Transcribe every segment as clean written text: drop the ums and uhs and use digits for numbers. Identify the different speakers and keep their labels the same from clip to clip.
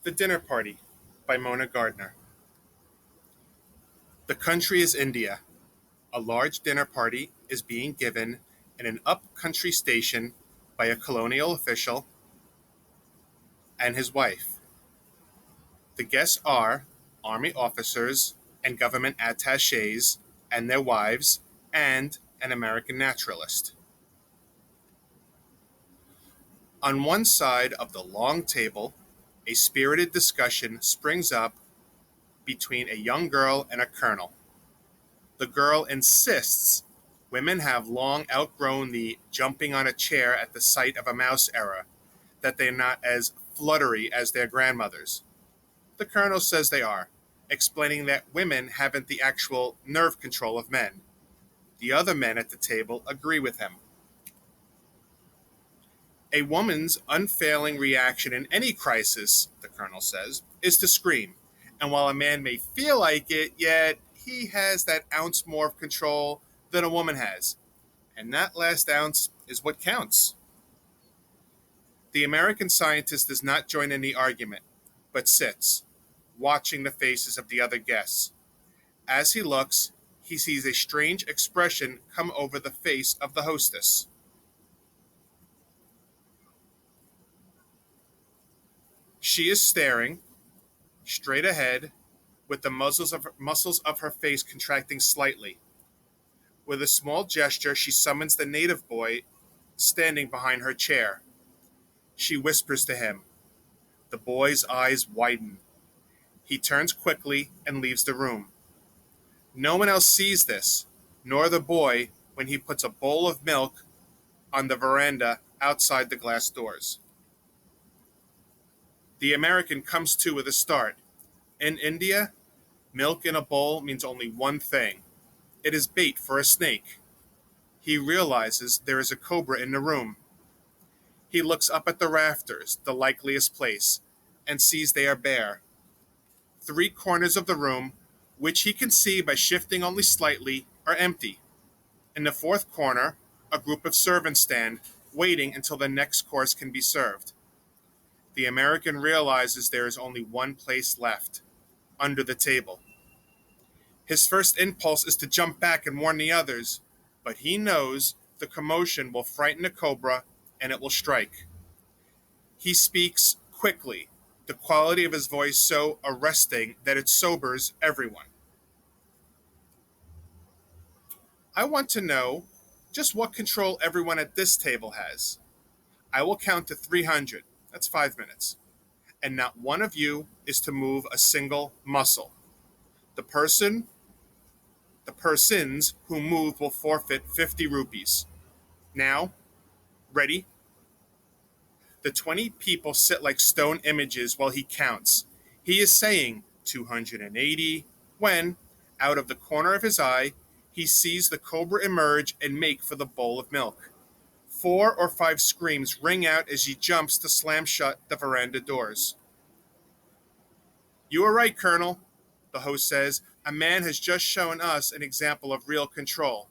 Speaker 1: The Dinner Party by Mona Gardner. The country is India. A large dinner party is being given in an up-country station by a colonial official and his wife. The guests are army officers and government attachés and their wives and an American naturalist. On one side of the long table, a spirited discussion springs up between a young girl and a colonel. The girl insists women have long outgrown the jumping on a chair at the sight of a mouse era, that they're not as fluttery as their grandmothers. The colonel says they are, explaining that women haven't the actual nerve control of men. The other men at the table agree with him. A woman's unfailing reaction in any crisis, the colonel says, is to scream. And while a man may feel like it, yet he has that ounce more of control than a woman has. And that last ounce is what counts. The American scientist does not join in the argument, but sits, watching the faces of the other guests. As he looks, he sees a strange expression come over the face of the hostess. She is staring straight ahead, with the muscles of her face contracting slightly. With a small gesture, she summons the native boy standing behind her chair. She whispers to him. The boy's eyes widen. He turns quickly and leaves the room. No one else sees this, nor the boy when he puts a bowl of milk on the veranda outside the glass doors. The American comes to with a start. In India, milk in a bowl means only one thing. It is bait for a snake. He realizes there is a cobra in the room. He looks up at the rafters, the likeliest place, and sees they are bare. Three corners of the room, which he can see by shifting only slightly, are empty. In the fourth corner, a group of servants stand, waiting until the next course can be served. The American realizes there is only one place left, under the table. His first impulse is to jump back and warn the others, but he knows the commotion will frighten the cobra and it will strike. He speaks quickly, the quality of his voice so arresting that it sobers everyone. I want to know just what control everyone at this table has. I will count to 300. That's 5 minutes. And not one of you is to move a single muscle. The person, the persons who move will forfeit 50 rupees. Now, ready? The 20 people sit like stone images while he counts. He is saying 280 when, out of the corner of his eye, he sees the cobra emerge and make for the bowl of milk. 4 or 5 screams ring out as he jumps to slam shut the veranda doors. You are right, Colonel, the host says. A man has just shown us an example of real control.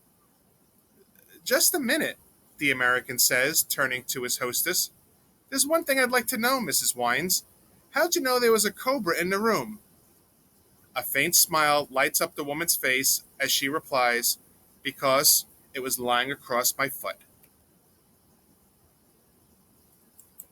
Speaker 1: Just a minute, the American says, turning to his hostess. There's one thing I'd like to know, Mrs. Wines. How'd you know there was a cobra in the room? A faint smile lights up the woman's face as she replies, Because it was lying across my foot.